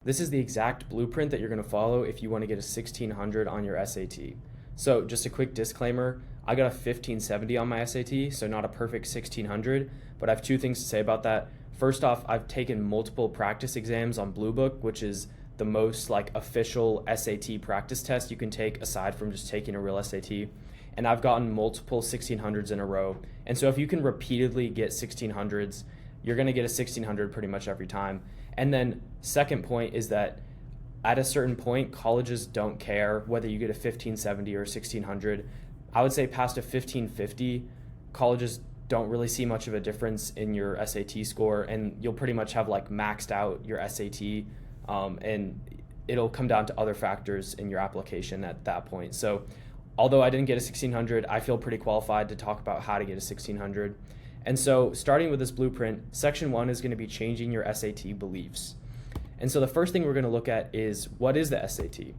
This is the exact blueprint that you're going to follow if you want to get a 1600 on your SAT. So just a quick disclaimer, I got a 1570 on my SAT, so not a perfect 1600, but I have two things to say about that. First off, I've taken multiple practice exams on Blue Book, which is the most official SAT practice test you can take aside from just taking a real SAT. And I've gotten multiple 1600s in a row. And so if you can repeatedly get 1600s, you're going to get a 1600 pretty much every time. And then second point is that at a certain point, colleges don't care whether you get a 1570 or 1600. I would say past a 1550, colleges don't really see much of a difference in your SAT score, and you'll pretty much have maxed out your SAT, and it'll come down to other factors in your application at that point. So although I didn't get a 1600, I feel pretty qualified to talk about how to get a 1600. And so starting with this blueprint, section 1 is going to be changing your SAT beliefs. And so the first thing we're going to look at is, what is the SAT?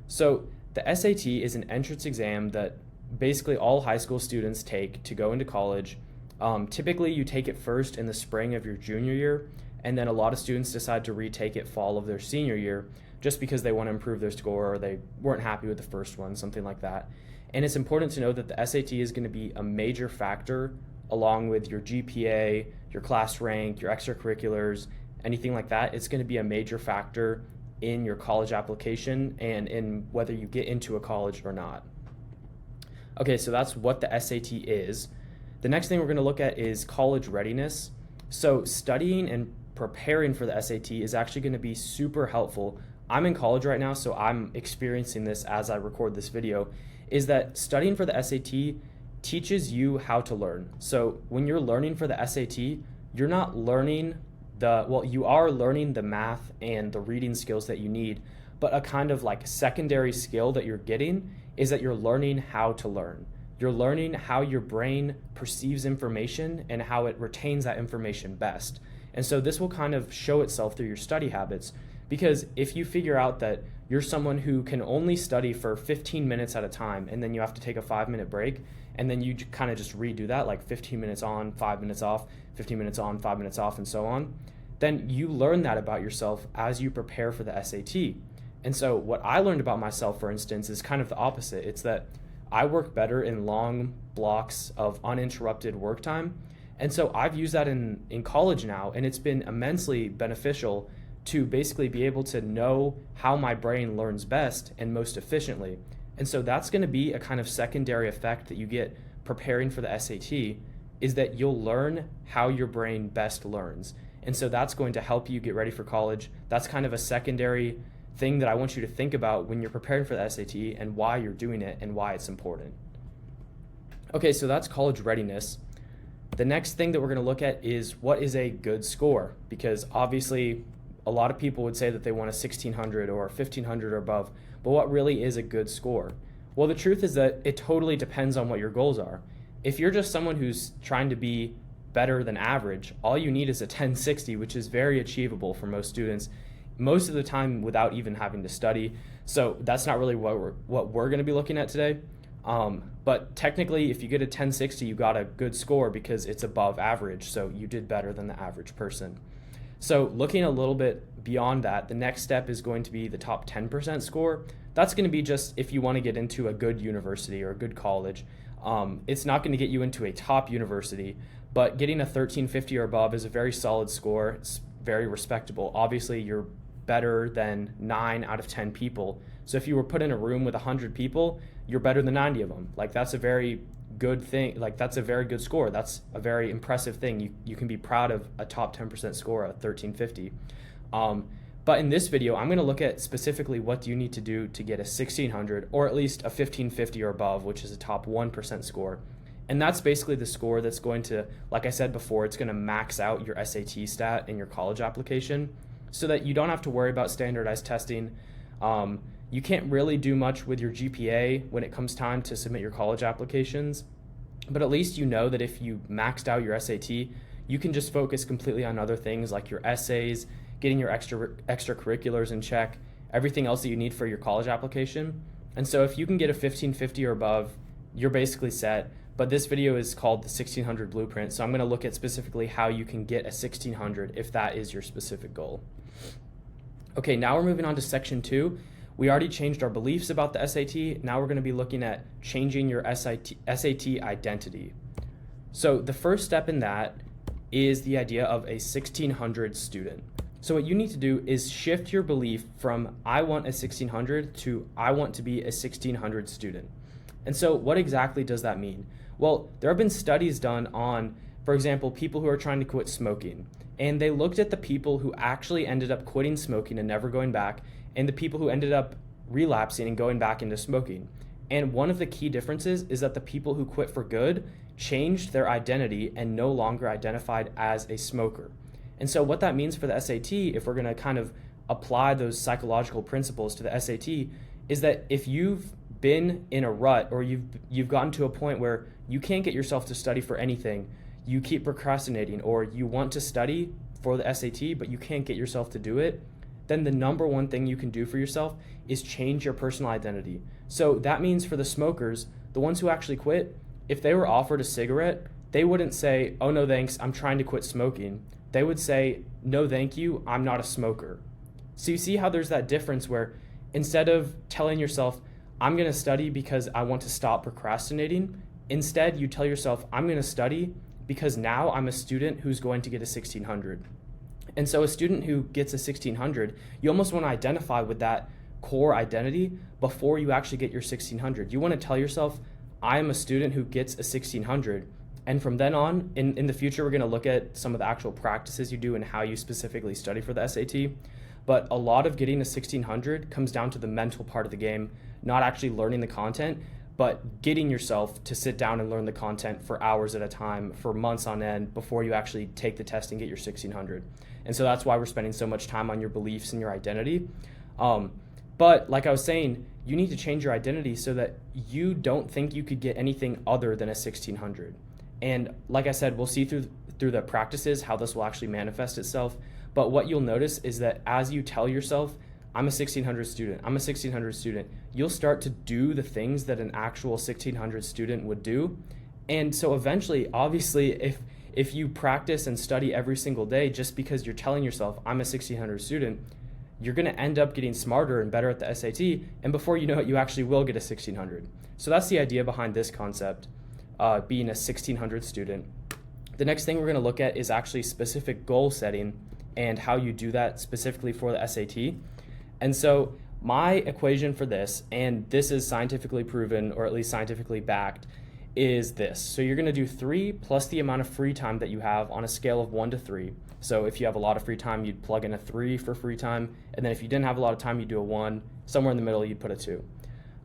So the SAT is an entrance exam that basically all high school students take to go into college. Typically you take it first in the spring of your junior year, and then a lot of students decide to retake it fall of their senior year just because they want to improve their score or they weren't happy with the first one, something like that. And it's important to know that the SAT is going to be a major factor along with your GPA, your class rank, your extracurriculars, anything like that. It's going to be a major factor in your college application and in whether you get into a college or not. Okay, so that's what the SAT is. The next thing we're going to look at is college readiness. So studying and preparing for the SAT is actually going to be super helpful. I'm in college right now, so I'm experiencing this as I record this video, is that studying for the SAT teaches you how to learn. So when you're learning for the SAT, you're not learning you are learning the math and the reading skills that you need, but a kind of secondary skill that you're getting is that you're learning how to learn. You're learning how your brain perceives information and how it retains that information best. And so this will kind of show itself through your study habits, because if you figure out that you're someone who can only study for 15 minutes at a time and then you have to take a 5-minute break, and then you kind of just redo that 15 minutes on, 5 minutes off, 15 minutes on, 5 minutes off, and so on, then you learn that about yourself as you prepare for the SAT. And so what I learned about myself, for instance, is kind of the opposite. It's that I work better in long blocks of uninterrupted work time. And so I've used that in college now, and it's been immensely beneficial to basically be able to know how my brain learns best and most efficiently. And so that's going to be a kind of secondary effect that you get preparing for the SAT, is that you'll learn how your brain best learns. And so that's going to help you get ready for college. That's kind of a secondary thing that I want you to think about when you're preparing for the SAT and why you're doing it and why it's important. Okay, so that's college readiness. The next thing that we're going to look at is, what is a good score? Because obviously a lot of people would say that they want a 1600 or 1500 or above, but what really is a good score? Well, the truth is that it totally depends on what your goals are. If you're just someone who's trying to be better than average, all you need is a 1060, which is very achievable for most students, most of the time without even having to study. So that's not really what we're going to be looking at today. But technically, if you get a 1060, you got a good score because it's above average, so you did better than the average person. So looking a little bit beyond that, the next step is going to be the top 10% score. That's going to be just if you want to get into a good university or a good college. It's not going to get you into a top university, but getting a 1350 or above is a very solid score. It's very respectable. Obviously, you're better than 9 out of 10 people. So if you were put in a room with 100 people, you're better than 90 of them. That's a very good thing. That's a very good score. That's a very impressive thing. You can be proud of a top 10% score at 1350. But in this video, I'm going to look at specifically what do you need to do to get a 1600 or at least a 1550 or above, which is a top 1% score. And that's basically the score that's going to, like I said before, it's going to max out your SAT stat in your college application so that you don't have to worry about standardized testing. You can't really do much with your GPA when it comes time to submit your college applications, but at least you know that if you maxed out your SAT, you can just focus completely on other things like your essays, getting your extracurriculars in check, everything else that you need for your college application. And so if you can get a 1550 or above, you're basically set. But this video is called the 1600 Blueprint, so I'm going to look at specifically how you can get a 1600 if that is your specific goal. Okay, now we're moving on to section 2. We already changed our beliefs about the SAT. Now we're going to be looking at changing your SAT identity. So the first step in that is the idea of a 1600 student. So what you need to do is shift your belief from I want a 1600 to I want to be a 1600 student. And so what exactly does that mean? Well, there have been studies done on, for example, people who are trying to quit smoking. And they looked at the people who actually ended up quitting smoking and never going back, and the people who ended up relapsing and going back into smoking. And one of the key differences is that the people who quit for good changed their identity and no longer identified as a smoker. And so what that means for the SAT, if we're going to kind of apply those psychological principles to the SAT, is that if you've been in a rut or you've gotten to a point where you can't get yourself to study for anything, you keep procrastinating, or you want to study for the SAT but you can't get yourself to do it, then the number one thing you can do for yourself is change your personal identity. So that means for the smokers, the ones who actually quit, if they were offered a cigarette, they wouldn't say, "Oh no thanks, I'm trying to quit smoking." They would say, "No thank you, I'm not a smoker." So you see how there's that difference where instead of telling yourself, "I'm going to study because I want to stop procrastinating," instead you tell yourself, "I'm going to study because now I'm a student who's going to get a 1600. And so a student who gets a 1600, you almost want to identify with that core identity before you actually get your 1600. You want to tell yourself, I am a student who gets a 1600. And from then on, in the future, we're going to look at some of the actual practices you do and how you specifically study for the SAT. But a lot of getting a 1600 comes down to the mental part of the game, not actually learning the content, but getting yourself to sit down and learn the content for hours at a time, for months on end, before you actually take the test and get your 1600. And so that's why we're spending so much time on your beliefs and your identity. But like I was saying, you need to change your identity so that you don't think you could get anything other than a 1600. And like I said, we'll see through the practices how this will actually manifest itself. But what you'll notice is that as you tell yourself, I'm a 1600 student, I'm a 1600 student, you'll start to do the things that an actual 1600 student would do. And so eventually, obviously, if you practice and study every single day just because you're telling yourself, I'm a 1600 student, you're going to end up getting smarter and better at the SAT. And before you know it, you actually will get a 1600. So that's the idea behind this concept, being a 1600 student. The next thing we're going to look at is actually specific goal setting and how you do that specifically for the SAT. And so my equation for this, and this is scientifically proven, or at least scientifically backed, is this. So you're going to do 3 plus the amount of free time that you have on a scale of 1 to 3. So if you have a lot of free time, you'd plug in a 3 for free time. And then if you didn't have a lot of time, you'd do a 1. Somewhere in the middle, you'd put a 2.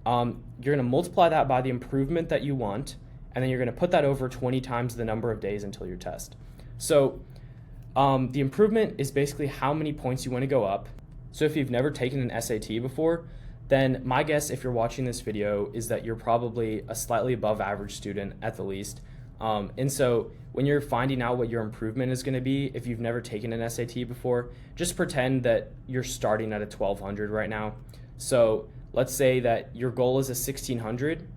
You're going to multiply that by the improvement that you want, and then you're going to put that over 20 times the number of days until your test. So the improvement is basically how many points you want to go up. So if you've never taken an SAT before, then my guess, if you're watching this video, is that you're probably a slightly above average student at the least. And so when you're finding out what your improvement is going to be, if you've never taken an SAT before, just pretend that you're starting at a 1200 right now. So let's say that your goal is a 1600.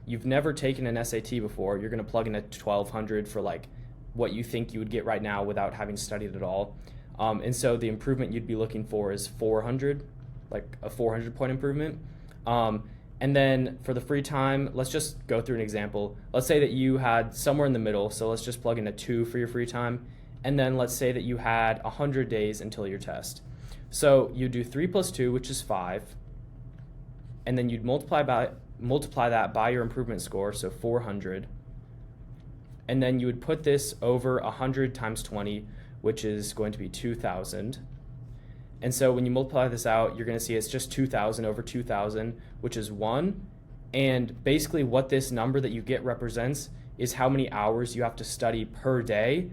You've never taken an SAT before. You're going to plug in a 1200 for like what you think you would get right now without having studied at all. And so the improvement you'd be looking for is 400, like a 400 point improvement. And then for the free time, let's just go through an example. Let's say that you had somewhere in the middle, so let's just plug in a 2 for your free time. And then let's say that you had 100 days until your test. So you do 3 plus 2, which is 5. And then you'd multiply that by your improvement score, so 400. And then you would put this over 100 times 20, which is going to be 2,000. And so when you multiply this out, you're going to see it's just 2,000 over 2,000, which is 1. And basically what this number that you get represents is how many hours you have to study per day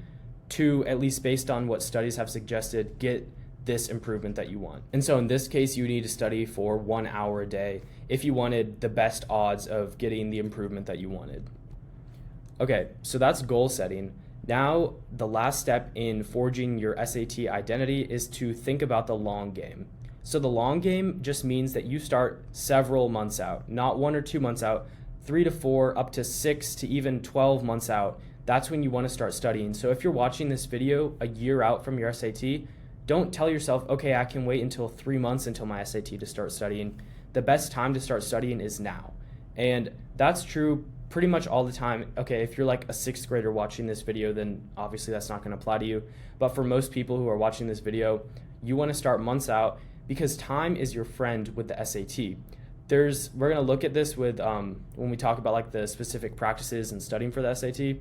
to, at least based on what studies have suggested, get this improvement that you want. And so in this case, you need to study for 1 hour a day if you wanted the best odds of getting the improvement that you wanted. Okay, so that's goal setting. Now, the last step in forging your SAT identity is to think about the long game. So the long game just means that you start several months out, not 1 or 2 months out, 3 to 4, up to 6 to even 12 months out. That's when you want to start studying. So if you're watching this video a year out from your SAT, don't tell yourself, okay, I can wait until 3 months until my SAT to start studying. The best time to start studying is now. And that's true pretty much all the time. Okay, if you're like a sixth grader watching this video, then obviously that's not going to apply to you. But for most people who are watching this video, you want to start months out because time is your friend with the SAT. We're going to look at this with when we talk about like the specific practices and studying for the SAT,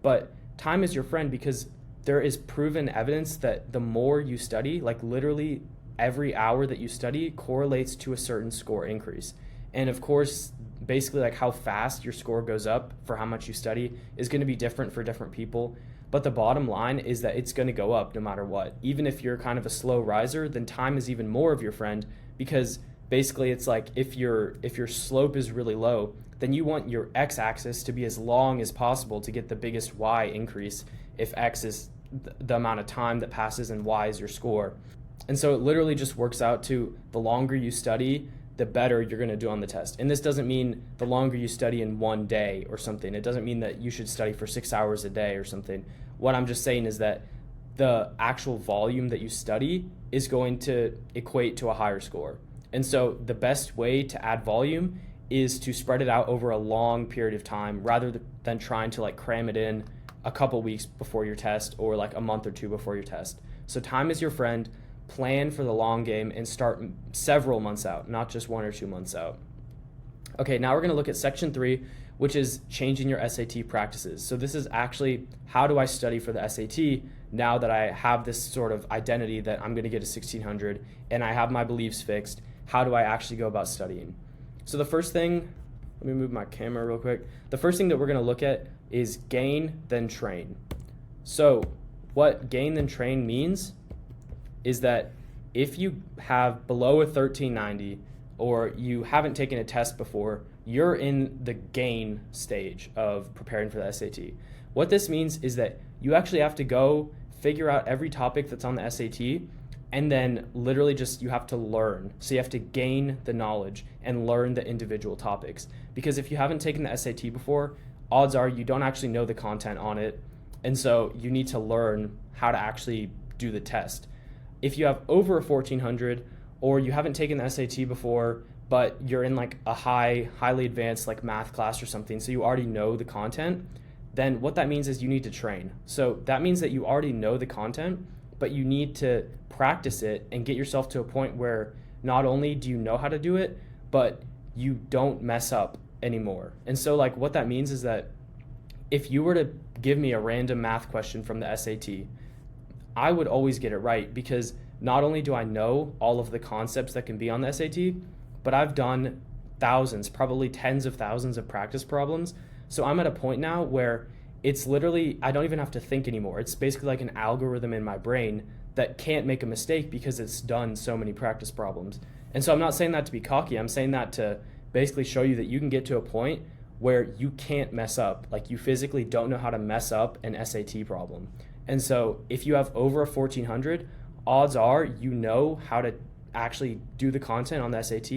but time is your friend because there is proven evidence that the more you study, like literally every hour that you study correlates to a certain score increase. And of course, basically like how fast your score goes up for how much you study is going to be different for different people. But the bottom line is that it's going to go up no matter what. Even if you're kind of a slow riser, then time is even more of your friend because basically it's like if your slope is really low, then you want your x-axis to be as long as possible to get the biggest y increase if x is the amount of time that passes and y is your score. And so it literally just works out to the longer you study, the better you're going to do on the test. And this doesn't mean the longer you study in one day or something. It doesn't mean that you should study for 6 hours a day or something. What I'm just saying is that the actual volume that you study is going to equate to a higher score. And so the best way to add volume is to spread it out over a long period of time rather than trying to like cram it in a couple weeks before your test or like a month or two before your test. So time is your friend. Plan for the long game and start several months out, not just 1 or 2 months out. Okay, now we're going to look at section 3, which is changing your SAT practices. So this is actually how do I study for the SAT now that I have this sort of identity that I'm going to get a 1600 and I have my beliefs fixed. How do I actually go about studying? So the first thing, let me move my camera real quick. The first thing that we're going to look at is gain, then train. So what gain, then train means is that if you have below a 1390 or you haven't taken a test before, you're in the gain stage of preparing for the SAT. What this means is that you actually have to go figure out every topic that's on the SAT and then literally just you have to learn. So you have to gain the knowledge and learn the individual topics. Because if you haven't taken the SAT before, odds are you don't actually know the content on it. And so you need to learn how to actually do the test. If you have over a 1400 or you haven't taken the SAT before, but you're in like a highly advanced like math class or something, so you already know the content, then what that means is you need to train. So that means that you already know the content, but you need to practice it and get yourself to a point where not only do you know how to do it, but you don't mess up anymore. And so like what that means is that if you were to give me a random math question from the SAT, I would always get it right because not only do I know all of the concepts that can be on the SAT, but I've done thousands, probably tens of thousands of practice problems. So I'm at a point now where it's literally, I don't even have to think anymore. It's basically like an algorithm in my brain that can't make a mistake because it's done so many practice problems. And so I'm not saying that to be cocky. I'm saying that to basically show you that you can get to a point where you can't mess up. Like you physically don't know how to mess up an SAT problem. And so if you have over a 1400, odds are you know how to actually do the content on the SAT.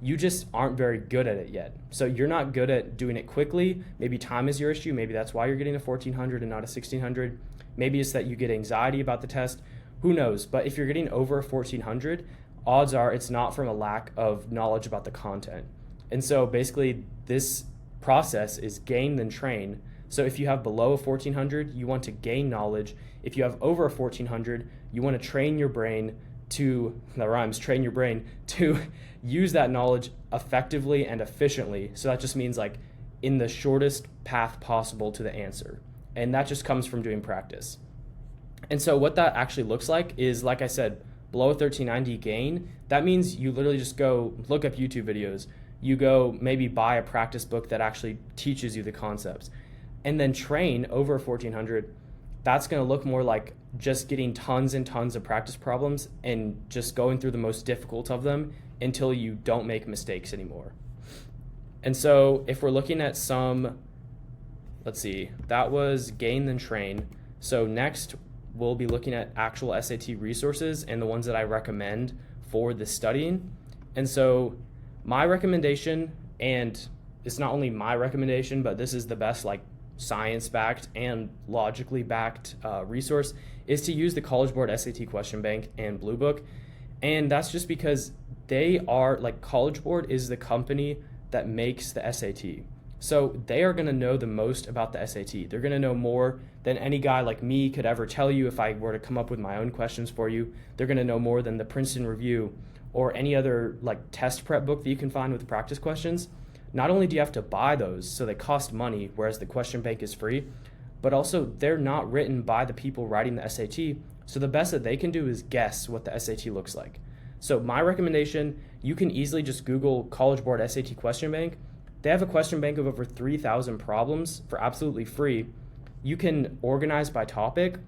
You just aren't very good at it yet. So you're not good at doing it quickly. Maybe time is your issue. Maybe that's why you're getting a 1400 and not a 1600. Maybe it's that you get anxiety about the test. Who knows? But if you're getting over a 1400, odds are it's not from a lack of knowledge about the content. And so basically this process is gain then train. So if you have below a 1400, you want to gain knowledge. If you have over a 1400, you want to train your brain to, that rhymes, train your brain to use that knowledge effectively and efficiently. So that just means like in the shortest path possible to the answer. And that just comes from doing practice. And so what that actually looks like is, like I said, below a 1390 gain. That means you literally just go look up YouTube videos. You go maybe buy a practice book that actually teaches you the concepts. And then train over 1400, that's going to look more like just getting tons and tons of practice problems and just going through the most difficult of them until you don't make mistakes anymore. And so if we're looking at some, let's see, that was gain then train. So next we'll be looking at actual SAT resources and the ones that I recommend for the studying. And so my recommendation, and it's not only my recommendation, but this is the best like science-backed and logically backed resource is to use the College Board SAT Question Bank and Blue Book. And that's just because they are, like, College Board is the company that makes the SAT. So they are going to know the most about the SAT. They're going to know more than any guy like me could ever tell you if I were to come up with my own questions for you. They're going to know more than the Princeton Review or any other like test prep book that you can find with practice questions. Not only do you have to buy those, so they cost money, whereas the question bank is free, but also they're not written by the people writing the SAT. So the best that they can do is guess what the SAT looks like. So my recommendation, you can easily just Google College Board SAT Question Bank. They have a question bank of over 3,000 problems for absolutely free. You can organize by topic.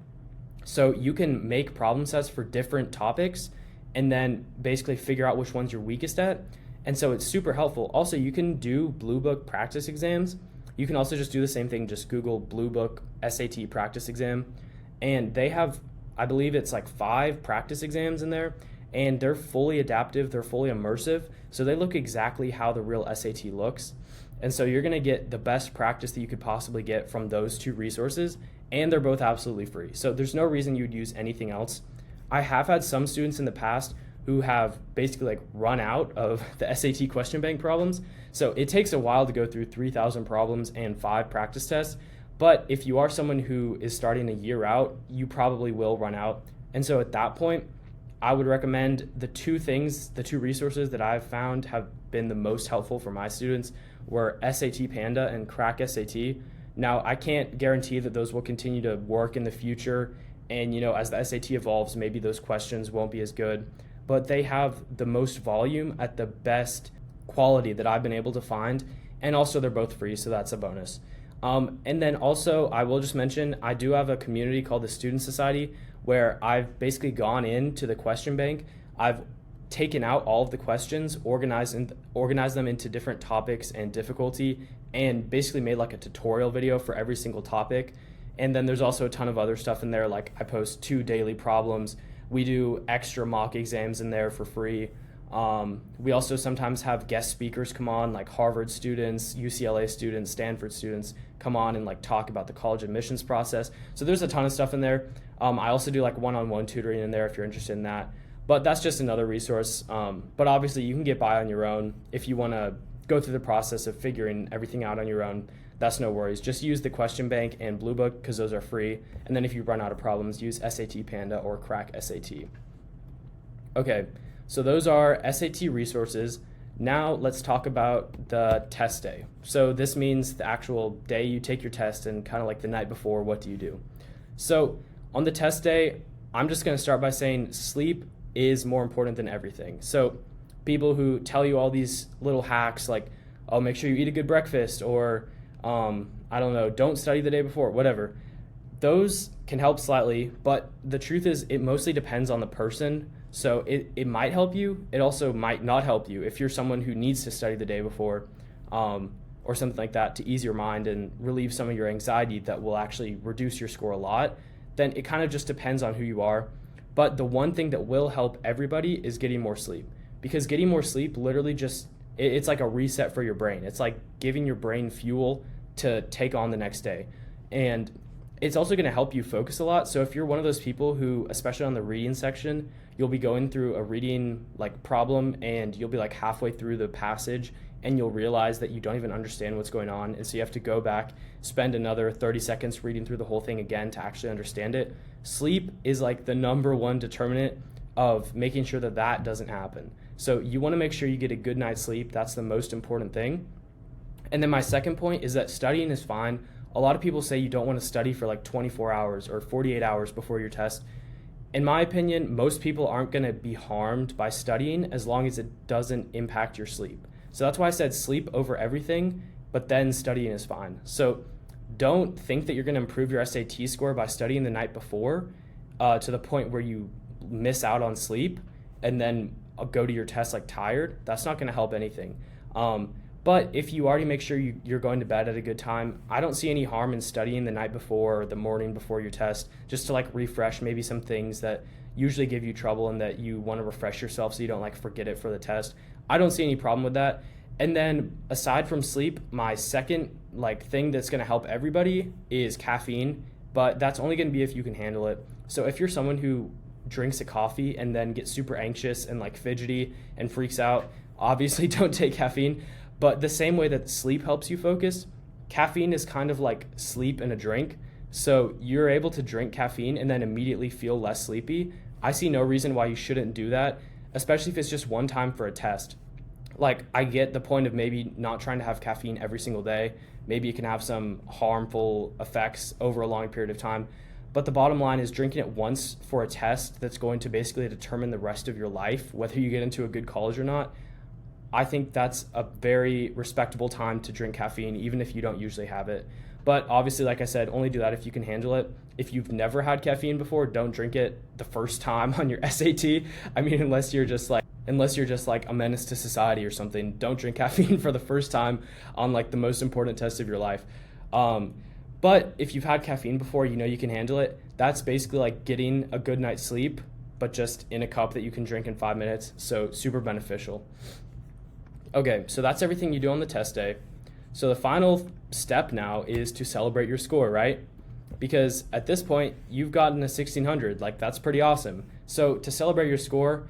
So you can make problem sets for different topics and then basically figure out which ones you're weakest at. And so it's super helpful. Also, you can do Blue Book practice exams. You can also just do the same thing, just Google Blue Book SAT practice exam. And they have, I believe it's like 5 practice exams in there. And they're fully adaptive, they're fully immersive. So they look exactly how the real SAT looks. And so you're gonna get the best practice that you could possibly get from those 2 resources, and they're both absolutely free. So there's no reason you'd use anything else. I have had some students in the past who have basically like run out of the SAT question bank problems. So it takes a while to go through 3,000 problems and 5 practice tests. But if you are someone who is starting a year out, you probably will run out. And so at that point, I would recommend the 2 resources that I've found have been the most helpful for my students were SAT Panda and Crack SAT. Now, I can't guarantee that those will continue to work in the future. And, as the SAT evolves, maybe those questions won't be as good. But they have the most volume at the best quality that I've been able to find. And also, they're both free, so that's a bonus. And then also, I will just mention, I do have a community called the Student Society where I've basically gone into the question bank. I've taken out all of the questions, organized them into different topics and difficulty, and basically made like a tutorial video for every single topic. And then there's also a ton of other stuff in there, like I post 2 daily problems. We do extra mock exams in there for free. We also sometimes have guest speakers come on, like Harvard students, UCLA students, Stanford students come on and like talk about the college admissions process. So there's a ton of stuff in there. I also do like one-on-one tutoring in there if you're interested in that. But that's just another resource. But obviously you can get by on your own. If you want to go through the process of figuring everything out on your own, that's no worries. Just use the question bank and Blue Book because those are free. And then if you run out of problems, use SAT Panda or Crack SAT. Okay, so those are SAT resources. Now let's talk about the test day. So this means the actual day you take your test and kind of like the night before, what do you do? So on the test day, I'm just going to start by saying sleep is more important than everything. So people who tell you all these little hacks like, oh, make sure you eat a good breakfast, or I don't know, don't study the day before, whatever. Those can help slightly, but the truth is it mostly depends on the person. So it might help you. It also might not help you if you're someone who needs to study the day before or something like that to ease your mind and relieve some of your anxiety that will actually reduce your score a lot. Then it kind of just depends on who you are. But the one thing that will help everybody is getting more sleep, because getting more sleep literally just, it's like a reset for your brain. It's like giving your brain fuel to take on the next day. And it's also going to help you focus a lot. So if you're one of those people who, especially on the reading section, you'll be going through a reading like problem and you'll be like halfway through the passage and you'll realize that you don't even understand what's going on. And so you have to go back, spend another 30 seconds reading through the whole thing again to actually understand it. Sleep is like the #1 determinant of making sure that that doesn't happen. So you want to make sure you get a good night's sleep. That's the most important thing. And then my second point is that studying is fine. A lot of people say you don't want to study for like 24 hours or 48 hours before your test. In my opinion, most people aren't going to be harmed by studying as long as it doesn't impact your sleep. So that's why I said sleep over everything, but then studying is fine. So don't think that you're going to improve your SAT score by studying the night before to the point where you miss out on sleep and then go to your test like tired. That's not going to help anything. But if you already make sure you're going to bed at a good time, I don't see any harm in studying the night before or the morning before your test, just to like refresh maybe some things that usually give you trouble and that you want to refresh yourself so you don't like forget it for the test. I don't see any problem with that. And then aside from sleep, my second like thing that's going to help everybody is caffeine, but that's only going to be if you can handle it. So if you're someone who drinks a coffee and then gets super anxious and like fidgety and freaks out, obviously don't take caffeine. But the same way that sleep helps you focus, caffeine is kind of like sleep in a drink. So you're able to drink caffeine and then immediately feel less sleepy. I see no reason why you shouldn't do that, especially if it's just one time for a test. Like, I get the point of maybe not trying to have caffeine every single day. Maybe it can have some harmful effects over a long period of time. But the bottom line is drinking it once for a test that's going to basically determine the rest of your life, whether you get into a good college or not. I think that's a very respectable time to drink caffeine, even if you don't usually have it. But obviously, like I said, only do that if you can handle it. If you've never had caffeine before, don't drink it the first time on your SAT. I mean, unless you're just like a menace to society or something, don't drink caffeine for the first time on like the most important test of your life. But if you've had caffeine before, you know you can handle it. That's basically like getting a good night's sleep, but just in a cup that you can drink in 5 minutes. So super beneficial. Okay, so that's everything you do on the test day. So the final step now is to celebrate your score, right? Because at this point, you've gotten a 1600. Like, that's pretty awesome. So to celebrate your score,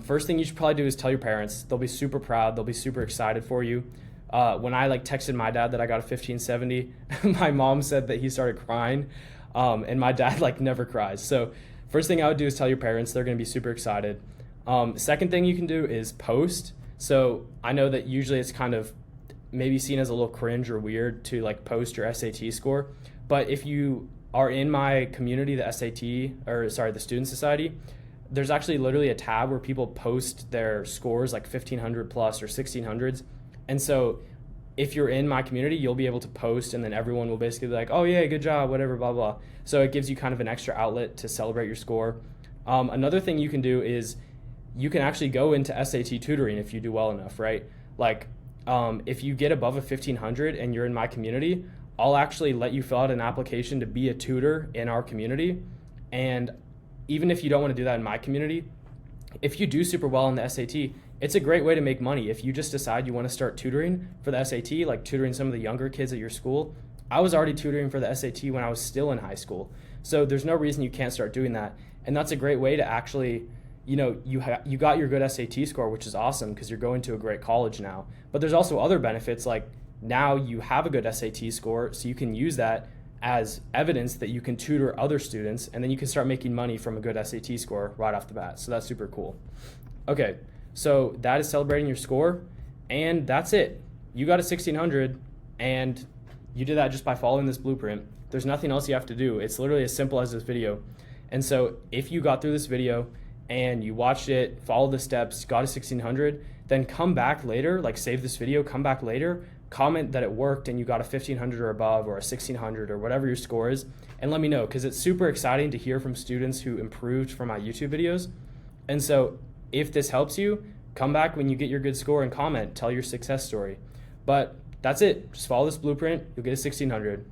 first thing you should probably do is tell your parents. They'll be super proud. They'll be super excited for you. When I like texted my dad that I got a 1570, my mom said that he started crying, and my dad like never cries. So first thing I would do is tell your parents. They're going to be super excited. Second thing you can do is post. So I know that usually it's kind of maybe seen as a little cringe or weird to like post your SAT score. But if you are in my community, the the Student Society, there's actually literally a tab where people post their scores like 1500 plus or 1600s. And so if you're in my community, you'll be able to post and then everyone will basically be like, oh yeah, good job, whatever, blah, blah. So it gives you kind of an extra outlet to celebrate your score. Another thing you can do is you can actually go into SAT tutoring if you do well enough, right? Like if you get above a 1500 and you're in my community, I'll actually let you fill out an application to be a tutor in our community. And even if you don't want to do that in my community, if you do super well on the SAT, it's a great way to make money. If you just decide you want to start tutoring for the SAT, like tutoring some of the younger kids at your school, I was already tutoring for the SAT when I was still in high school. So there's no reason you can't start doing that. And that's a great way to actually, you know, you got your good SAT score, which is awesome because you're going to a great college now. But there's also other benefits, like now you have a good SAT score, so you can use that as evidence that you can tutor other students, and then you can start making money from a good SAT score right off the bat. So that's super cool. Okay, so that is celebrating your score, and that's it. You got a 1600, and you did that just by following this blueprint. There's nothing else you have to do. It's literally as simple as this video. And so if you got through this video and you watched it, followed the steps, got a 1600, then come back later, like save this video, come back later, comment that it worked and you got a 1500 or above or a 1600 or whatever your score is, and let me know, because it's super exciting to hear from students who improved from my YouTube videos. And so if this helps you, come back when you get your good score and comment, tell your success story. But that's it. Just follow this blueprint. You'll get a 1600.